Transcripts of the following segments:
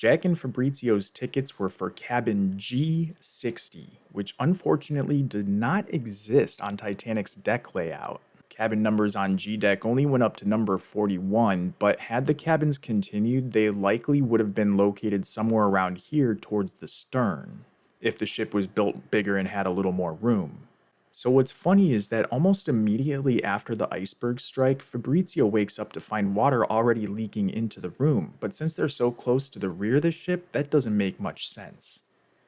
Jack and Fabrizio's tickets were for cabin G60, which unfortunately did not exist on Titanic's deck layout. Cabin numbers on G deck only went up to number 41, but had the cabins continued, they likely would have been located somewhere around here towards the stern, if the ship was built bigger and had a little more room. So what's funny is that almost immediately after the iceberg strike, Fabrizio wakes up to find water already leaking into the room, but since they're so close to the rear of the ship, that doesn't make much sense.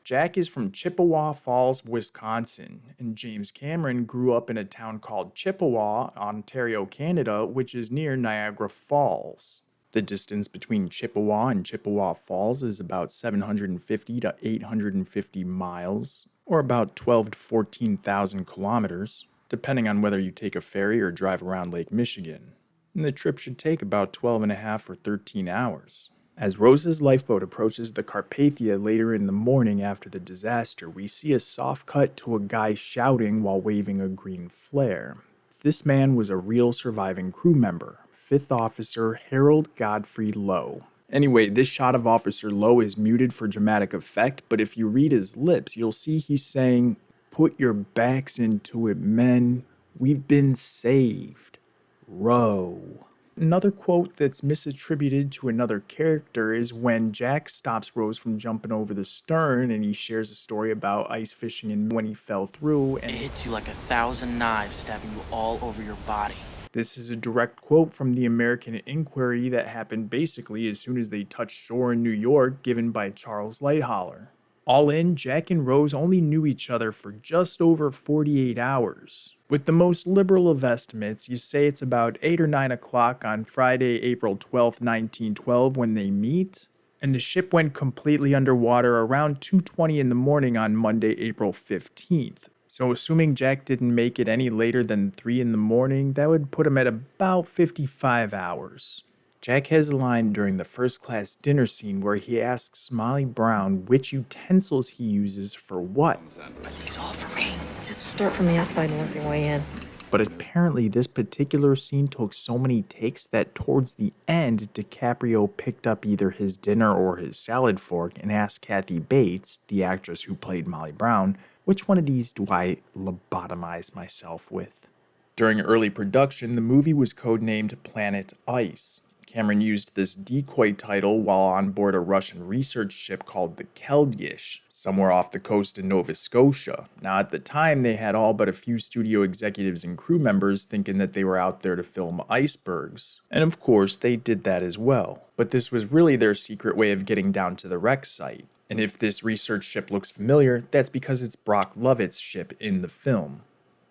Jack is from Chippewa Falls, Wisconsin, and James Cameron grew up in a town called Chippewa, Ontario, Canada, which is near Niagara Falls. The distance between Chippewa and Chippewa Falls is about 750 to 850 miles, or about 12 to 14,000 kilometers, depending on whether you take a ferry or drive around Lake Michigan. And the trip should take about 12 and a half or 13 hours. As Rose's lifeboat approaches the Carpathia later in the morning after the disaster, we see a soft cut to a guy shouting while waving a green flare. This man was a real surviving crew member, 5th Officer Harold Godfrey Lowe. Anyway, this shot of Officer Lowe is muted for dramatic effect, but if you read his lips, you'll see he's saying, "Put your backs into it, men. We've been saved. Row." Another quote that's misattributed to another character is when Jack stops Rose from jumping over the stern and he shares a story about ice fishing and when he fell through and it hits you like 1,000 knives stabbing you all over your body. This is a direct quote from the American Inquiry that happened basically as soon as they touched shore in New York, given by Charles Lightholler. All in, Jack and Rose only knew each other for just over 48 hours. With the most liberal of estimates, you say it's about 8 or 9 o'clock on Friday, April 12, 1912 when they meet, and the ship went completely underwater around 2:20 in the morning on Monday, April 15th. So assuming Jack didn't make it any later than 3 in the morning, that would put him at about 55 hours. Jack has a line during the first class dinner scene where he asks Molly Brown which utensils he uses for what. But these all for me. Just start from the outside and work your way in. But apparently this particular scene took so many takes that towards the end, DiCaprio picked up either his dinner or his salad fork and asked Kathy Bates, the actress who played Molly Brown, which one of these do I lobotomize myself with? During early production, the movie was codenamed Planet Ice. Cameron used this decoy title while on board a Russian research ship called the Keldysh, somewhere off the coast of Nova Scotia. Now, at the time, they had all but a few studio executives and crew members thinking that they were out there to film icebergs. And of course, they did that as well. But this was really their secret way of getting down to the wreck site. And if this research ship looks familiar, that's because it's Brock Lovett's ship in the film.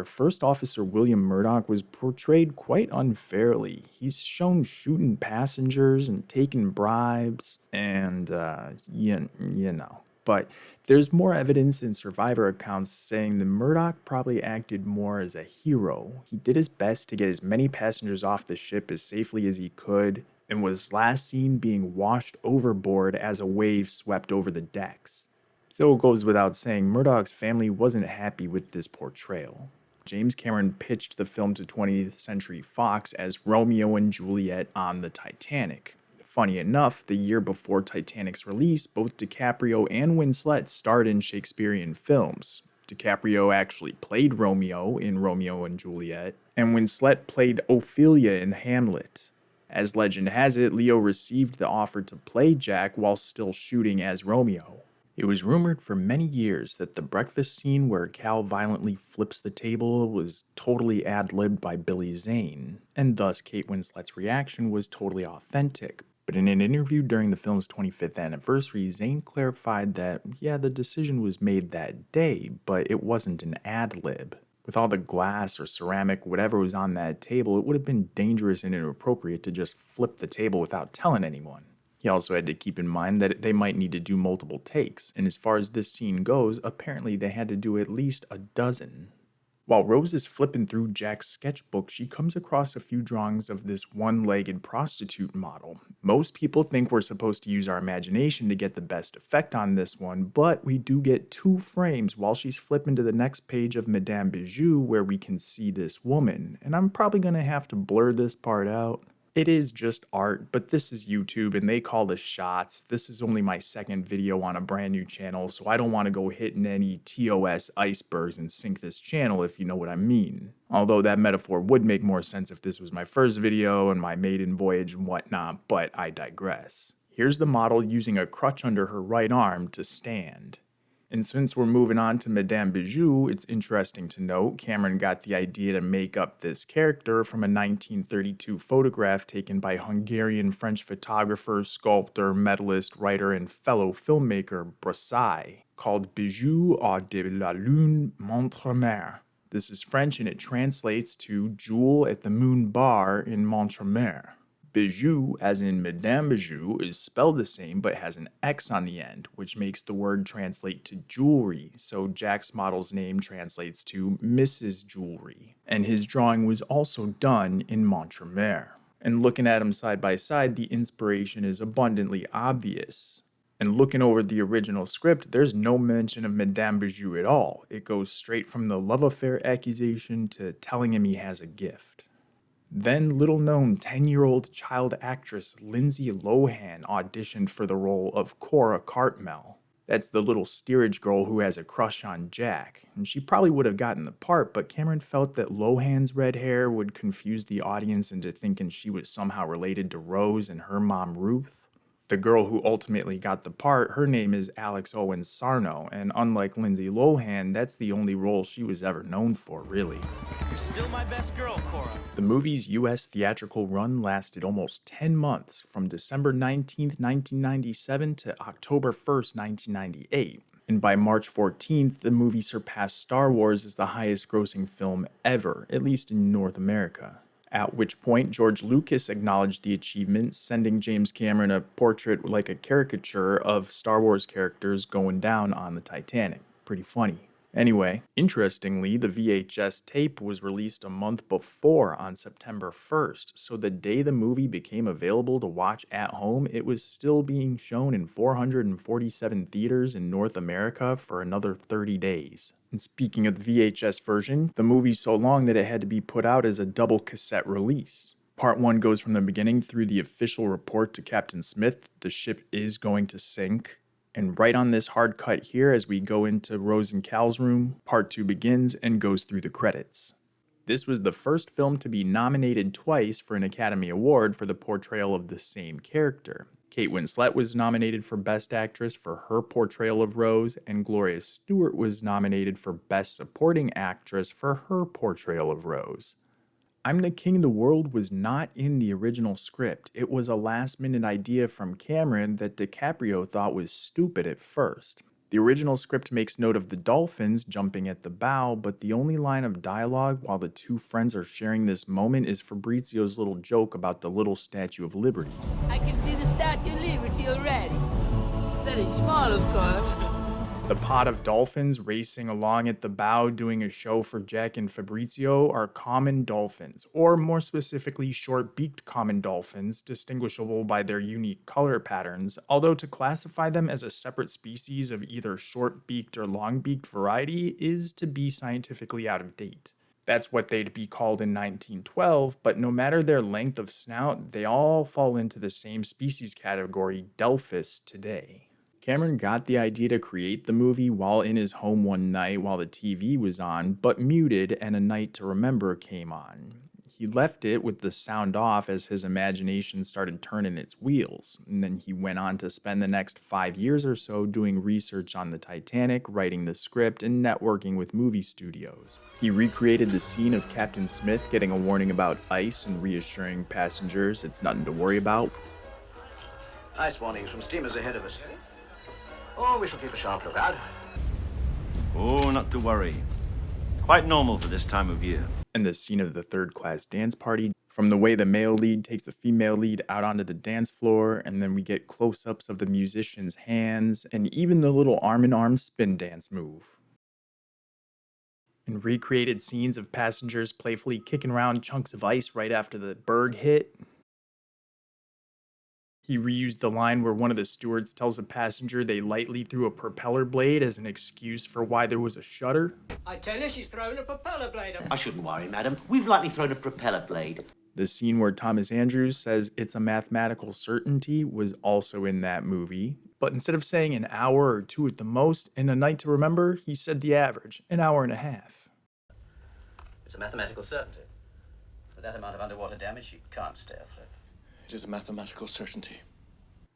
First Officer William Murdoch was portrayed quite unfairly. He's shown shooting passengers and taking bribes, and, you know. But there's more evidence in survivor accounts saying that Murdoch probably acted more as a hero. He did his best to get as many passengers off the ship as safely as he could, and was last seen being washed overboard as a wave swept over the decks. So it goes without saying, Murdoch's family wasn't happy with this portrayal. James Cameron pitched the film to 20th Century Fox as Romeo and Juliet on the Titanic. Funny enough, the year before Titanic's release, both DiCaprio and Winslet starred in Shakespearean films. DiCaprio actually played Romeo in Romeo and Juliet, and Winslet played Ophelia in Hamlet. As legend has it, Leo received the offer to play Jack while still shooting as Romeo. It was rumored for many years that the breakfast scene where Cal violently flips the table was totally ad-libbed by Billy Zane, and thus Kate Winslet's reaction was totally authentic. But in an interview during the film's 25th anniversary, Zane clarified that, yeah, the decision was made that day, but it wasn't an ad-lib. With all the glass or ceramic, whatever was on that table, it would have been dangerous and inappropriate to just flip the table without telling anyone. He also had to keep in mind that they might need to do multiple takes, and as far as this scene goes, apparently they had to do at least a dozen. While Rose is flipping through Jack's sketchbook, she comes across a few drawings of this one-legged prostitute model. Most people think we're supposed to use our imagination to get the best effect on this one, but we do get 2 frames while she's flipping to the next page of Madame Bijou where we can see this woman, and I'm probably going to have to blur this part out. It is just art, but this is YouTube and they call the shots. This is only my second video on a brand new channel, so I don't want to go hitting any TOS icebergs and sink this channel, if you know what I mean. Although that metaphor would make more sense if this was my first video and my maiden voyage and whatnot, but I digress. Here's the model using a crutch under her right arm to stand. And since we're moving on to Madame Bijou, it's interesting to note Cameron got the idea to make up this character from a 1932 photograph taken by Hungarian-French photographer, sculptor, medalist, writer, and fellow filmmaker Brassai, called Bijou au de la Lune Montremer. This is French and it translates to Jewel at the Moon Bar in Montremer. Bijou, as in Madame Bijou, is spelled the same but has an X on the end, which makes the word translate to jewelry, so Jack's model's name translates to Mrs. Jewelry. And his drawing was also done in Montremer. And looking at them side by side, the inspiration is abundantly obvious. And looking over the original script, there's no mention of Madame Bijou at all. It goes straight from the love affair accusation to telling him he has a gift. Then little-known 10-year-old child actress Lindsay Lohan auditioned for the role of Cora Cartmel. That's the little steerage girl who has a crush on Jack, and she probably would have gotten the part, but Cameron felt that Lohan's red hair would confuse the audience into thinking she was somehow related to Rose and her mom Ruth. The girl who ultimately got the part, her name is Alex Owen Sarno, and unlike Lindsay Lohan, that's the only role she was ever known for, really. You're still my best girl, Cora. The movie's US theatrical run lasted almost 10 months, from December 19, 1997 to October 1st, 1998. And by March 14th, the movie surpassed Star Wars as the highest grossing film ever, at least in North America. At which point, George Lucas acknowledged the achievement, sending James Cameron a portrait like a caricature of Star Wars characters going down on the Titanic. Pretty funny. Anyway, interestingly, the VHS tape was released a month before on September 1st, so the day the movie became available to watch at home, it was still being shown in 447 theaters in North America for another 30 days. And speaking of the VHS version, the movie's so long that it had to be put out as a double cassette release. Part 1 goes from the beginning through the official report to Captain Smith, the ship is going to sink. And right on this hard cut here, as we go into Rose and Cal's room, Part 2 begins and goes through the credits. This was the first film to be nominated twice for an Academy Award for the portrayal of the same character. Kate Winslet was nominated for Best Actress for her portrayal of Rose, and Gloria Stewart was nominated for Best Supporting Actress for her portrayal of Rose. I'm the King of the World was not in the original script. It was a last-minute idea from Cameron that DiCaprio thought was stupid at first. The original script makes note of the dolphins jumping at the bow, but the only line of dialogue while the two friends are sharing this moment is Fabrizio's little joke about the little Statue of Liberty. I can see the Statue of Liberty already. Very small, of course. The pod of dolphins racing along at the bow doing a show for Jack and Fabrizio are common dolphins, or more specifically short-beaked common dolphins, distinguishable by their unique color patterns, although to classify them as a separate species of either short-beaked or long-beaked variety is to be scientifically out of date. That's what they'd be called in 1912, but no matter their length of snout, they all fall into the same species category, Delphis, today. Cameron got the idea to create the movie while in his home one night while the TV was on, but muted and A Night to Remember came on. He left it with the sound off as his imagination started turning its wheels, and then he went on to spend the next 5 years or so doing research on the Titanic, writing the script, and networking with movie studios. He recreated the scene of Captain Smith getting a warning about ice and reassuring passengers it's nothing to worry about. Ice warnings from steamers ahead of us. Oh, we shall keep a sharp lookout. Oh, not to worry. Quite normal for this time of year. And the scene of the third-class dance party, from the way the male lead takes the female lead out onto the dance floor, and then we get close-ups of the musician's hands, and even the little arm-in-arm spin dance move. And recreated scenes of passengers playfully kicking around chunks of ice right after the berg hit. He reused the line where one of the stewards tells a passenger they lightly threw a propeller blade as an excuse for why there was a shudder. I tell you, she's thrown a propeller blade. I shouldn't worry, madam. We've lightly thrown a propeller blade. The scene where Thomas Andrews says it's a mathematical certainty was also in that movie, but instead of saying an hour or two at the most in A Night to Remember, he said the average, an hour and a half. It's a mathematical certainty. With that amount of underwater damage, she can't stay afloat. It is a mathematical certainty.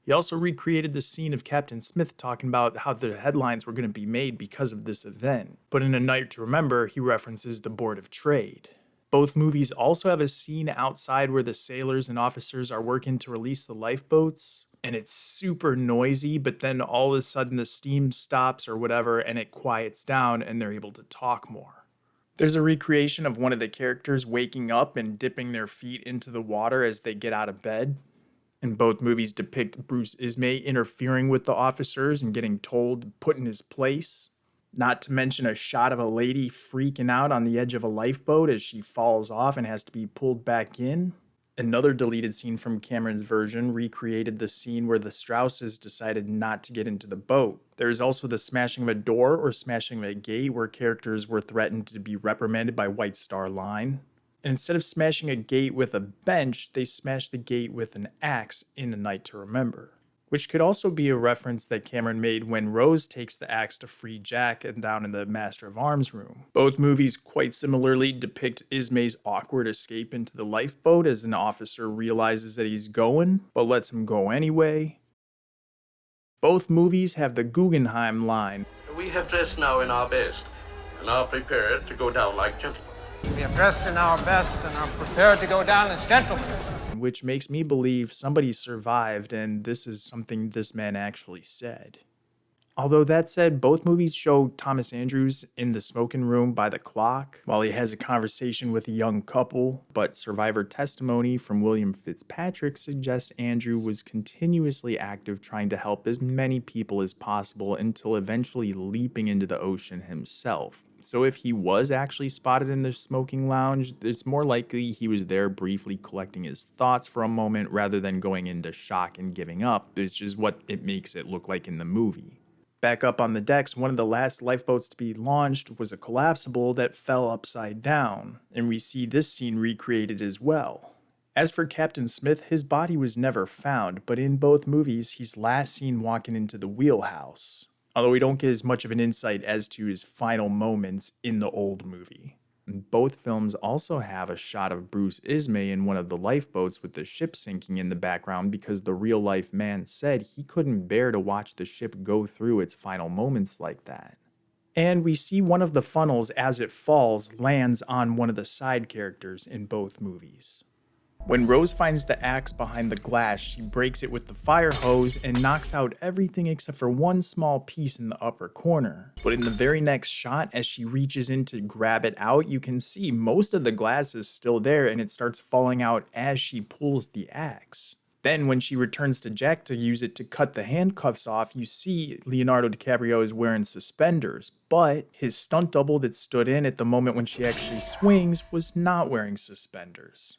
He also recreated the scene of Captain Smith talking about how the headlines were going to be made because of this event, but in A Night to Remember, he references the Board of Trade. Both movies also have a scene outside where the sailors and officers are working to release the lifeboats, and it's super noisy, but then all of a sudden the steam stops or whatever, and it quiets down, and they're able to talk more. There's a recreation of one of the characters waking up and dipping their feet into the water as they get out of bed. And both movies depict Bruce Ismay interfering with the officers and getting told to put in his place. Not to mention a shot of a lady freaking out on the edge of a lifeboat as she falls off and has to be pulled back in. Another deleted scene from Cameron's version recreated the scene where the Strausses decided not to get into the boat. There's also the smashing of a door or smashing of a gate where characters were threatened to be reprimanded by White Star Line. And instead of smashing a gate with a bench, they smashed the gate with an axe in A Night to Remember. Which could also be a reference that Cameron made when Rose takes the axe to free Jack and down in the Master of Arms room. Both movies quite similarly depict Ismay's awkward escape into the lifeboat as an officer realizes that he's going, but lets him go anyway. Both movies have the Guggenheim line. We have dressed now in our best, and are prepared to go down like gentlemen. We have dressed in our best and are prepared to go down as gentlemen. Which makes me believe somebody survived, and this is something this man actually said. Although that said, both movies show Thomas Andrews in the smoking room by the clock while he has a conversation with a young couple, but survivor testimony from William Fitzpatrick suggests Andrew was continuously active trying to help as many people as possible until eventually leaping into the ocean himself. So if he was actually spotted in the smoking lounge, it's more likely he was there briefly collecting his thoughts for a moment rather than going into shock and giving up, which is what it makes it look like in the movie. Back up on the decks, one of the last lifeboats to be launched was a collapsible that fell upside down, and we see this scene recreated as well. As for Captain Smith, his body was never found, but in both movies, he's last seen walking into the wheelhouse. Although we don't get as much of an insight as to his final moments in the old movie. Both films also have a shot of Bruce Ismay in one of the lifeboats with the ship sinking in the background because the real-life man said he couldn't bear to watch the ship go through its final moments like that. And we see one of the funnels as it falls lands on one of the side characters in both movies. When Rose finds the axe behind the glass, she breaks it with the fire hose and knocks out everything except for one small piece in the upper corner. But in the very next shot, as she reaches in to grab it out, you can see most of the glass is still there and it starts falling out as she pulls the axe. Then when she returns to Jack to use it to cut the handcuffs off, you see Leonardo DiCaprio is wearing suspenders, but his stunt double that stood in at the moment when she actually swings was not wearing suspenders.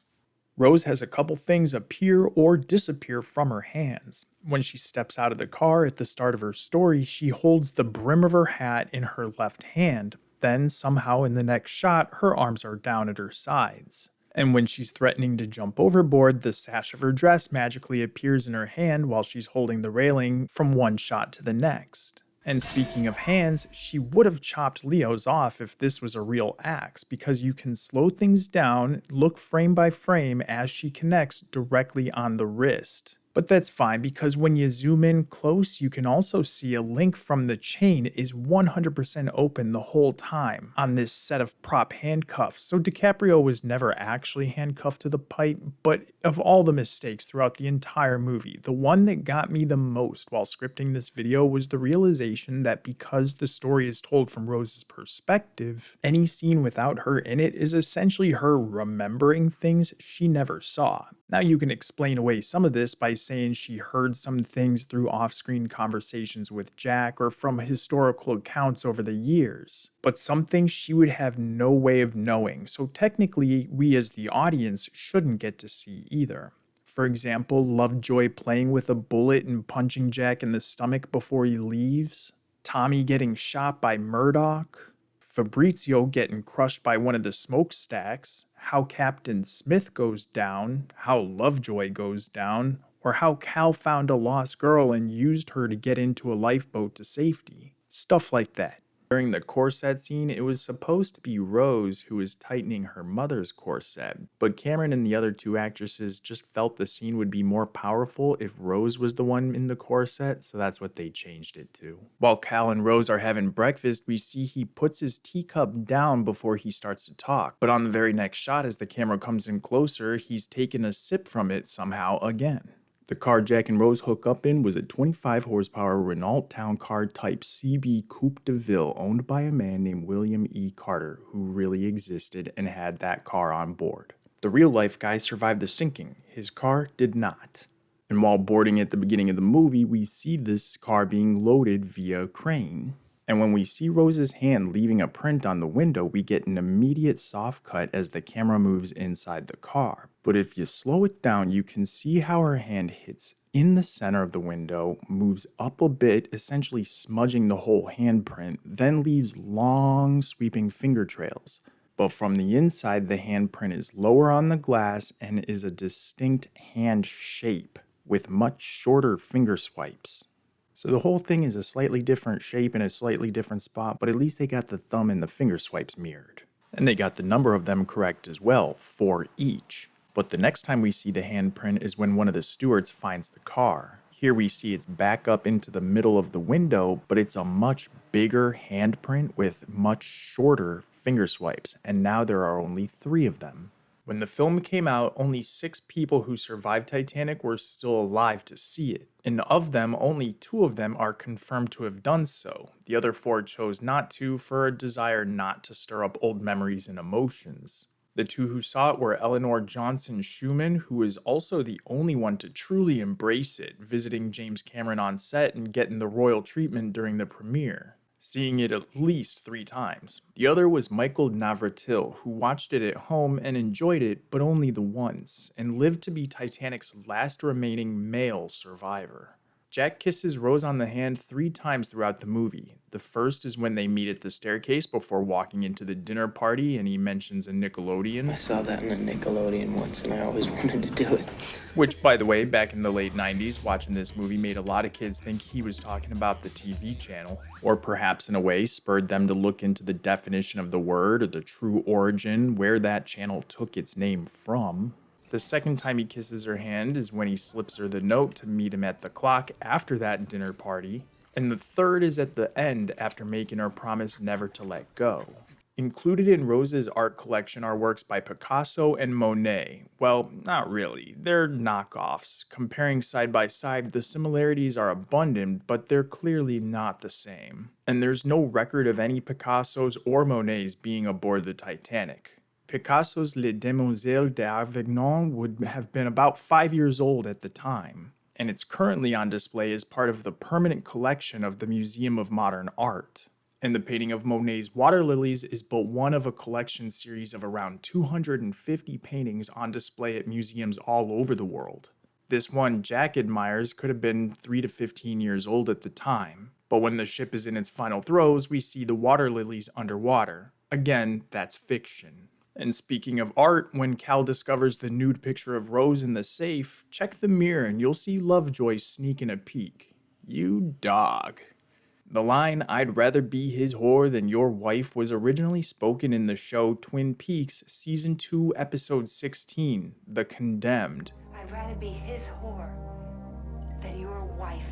Rose has a couple things appear or disappear from her hands. When she steps out of the car at the start of her story, she holds the brim of her hat in her left hand. Then, somehow in the next shot, her arms are down at her sides. And when she's threatening to jump overboard, the sash of her dress magically appears in her hand while she's holding the railing from one shot to the next. And speaking of hands, she would have chopped Leo's off if this was a real axe, because you can slow things down, look frame by frame as she connects directly on the wrist. But that's fine because when you zoom in close, you can also see a link from the chain is 100% open the whole time on this set of prop handcuffs. So DiCaprio was never actually handcuffed to the pipe, but of all the mistakes throughout the entire movie, the one that got me the most while scripting this video was the realization that because the story is told from Rose's perspective, any scene without her in it is essentially her remembering things she never saw. Now you can explain away some of this by saying she heard some things through off-screen conversations with Jack or from historical accounts over the years, but some things she would have no way of knowing, so technically we as the audience shouldn't get to see either. For example, Lovejoy playing with a bullet and punching Jack in the stomach before he leaves, Tommy getting shot by Murdoch, Fabrizio getting crushed by one of the smokestacks, how Captain Smith goes down, how Lovejoy goes down, or how Cal found a lost girl and used her to get into a lifeboat to safety. Stuff like that. During the corset scene, it was supposed to be Rose who was tightening her mother's corset, but Cameron and the other two actresses just felt the scene would be more powerful if Rose was the one in the corset, so that's what they changed it to. While Cal and Rose are having breakfast, we see he puts his teacup down before he starts to talk, but on the very next shot, as the camera comes in closer, he's taken a sip from it somehow again. The car Jack and Rose hook up in was a 25 horsepower Renault Town Car Type CB Coupe de Ville owned by a man named William E. Carter, who really existed and had that car on board. The real life guy survived the sinking. His car did not. And while boarding at the beginning of the movie, we see this car being loaded via crane. And when we see Rose's hand leaving a print on the window, we get an immediate soft cut as the camera moves inside the car. But if you slow it down, you can see how her hand hits in the center of the window, moves up a bit, essentially smudging the whole handprint, then leaves long sweeping finger trails. But from the inside, the handprint is lower on the glass and is a distinct hand shape with much shorter finger swipes. So the whole thing is a slightly different shape in a slightly different spot, but at least they got the thumb and the finger swipes mirrored. And they got the number of them correct as well, 4 each. But the next time we see the handprint is when one of the stewards finds the car. Here we see it's back up into the middle of the window, but it's a much bigger handprint with much shorter finger swipes, and now there are only 3 of them. When the film came out, only 6 people who survived Titanic were still alive to see it, and of them, only 2 of them are confirmed to have done so. The other 4 chose not to for a desire not to stir up old memories and emotions. The 2 who saw it were Eleanor Johnson Schumann, who was also the only one to truly embrace it, visiting James Cameron on set and getting the royal treatment during the premiere, seeing it at least 3 times. The other was Michael Navratil, who watched it at home and enjoyed it, but only the once, and lived to be Titanic's last remaining male survivor. Jack kisses Rose on the hand 3 times throughout the movie. The first is when they meet at the staircase before walking into the dinner party, and he mentions a Nickelodeon. I saw that in a Nickelodeon once, and I always wanted to do it. Which, by the way, back in the late 90s, watching this movie made a lot of kids think he was talking about the TV channel, or perhaps in a way spurred them to look into the definition of the word or the true origin, where that channel took its name from. The second time he kisses her hand is when he slips her the note to meet him at the clock after that dinner party. And the third is at the end after making her promise never to let go. Included in Rose's art collection are works by Picasso and Monet. Well, not really. They're knockoffs. Comparing side by side, the similarities are abundant, but they're clearly not the same. And there's no record of any Picassos or Monets being aboard the Titanic. Picasso's Les Demoiselles d'Avignon would have been about 5 years old at the time, and it's currently on display as part of the permanent collection of the Museum of Modern Art. And the painting of Monet's Water Lilies is but one of a collection series of around 250 paintings on display at museums all over the world. This one Jack admires could have been 3 to 15 years old at the time, but when the ship is in its final throes, we see the water lilies underwater. Again, that's fiction. And speaking of art, when Cal discovers the nude picture of Rose in the safe, check the mirror and you'll see Lovejoy sneaking a peek. You dog. The line, "I'd rather be his whore than your wife," was originally spoken in the show Twin Peaks, Season 2, Episode 16, The Condemned. I'd rather be his whore than your wife.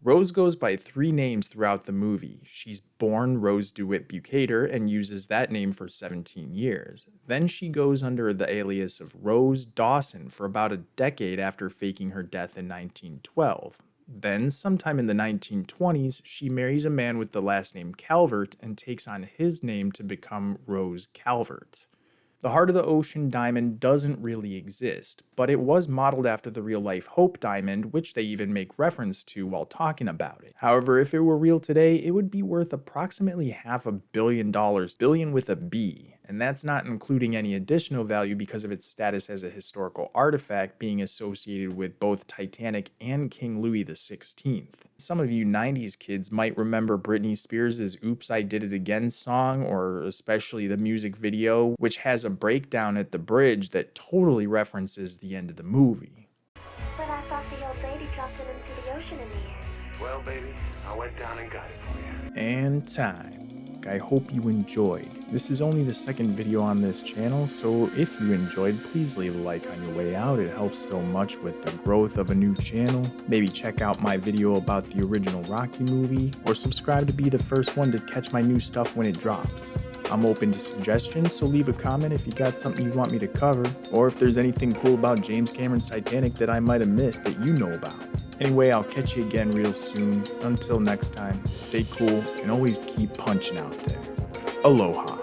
Rose goes by 3 names throughout the movie. She's born Rose DeWitt Bukater and uses that name for 17 years. Then she goes under the alias of Rose Dawson for about a decade after faking her death in 1912. Then, sometime in the 1920s, she marries a man with the last name Calvert and takes on his name to become Rose Calvert. The Heart of the Ocean diamond doesn't really exist, but it was modeled after the real-life Hope diamond, which they even make reference to while talking about it. However, if it were real today, it would be worth approximately $500 million, billion with a B, and that's not including any additional value because of its status as a historical artifact being associated with both Titanic and King Louis XVI. Some of you 90s kids might remember Britney Spears' Oops, I Did It Again song, or especially the music video, which has a breakdown at the bridge that totally references the end of the movie. But I thought the old lady dropped it into the ocean in the end. Well, baby, I went down and got it for you. And time. I hope you enjoyed. This is only the second video on this channel, so if you enjoyed, please leave a like on your way out. It helps so much with the growth of a new channel. Maybe check out my video about the original Rocky movie, or subscribe to be the first one to catch my new stuff when it drops. I'm open to suggestions, so leave a comment if you got something you want me to cover, or if there's anything cool about James Cameron's Titanic that I might have missed that you know about. Anyway, I'll catch you again real soon. Until next time, stay cool and always keep punching out there. Aloha.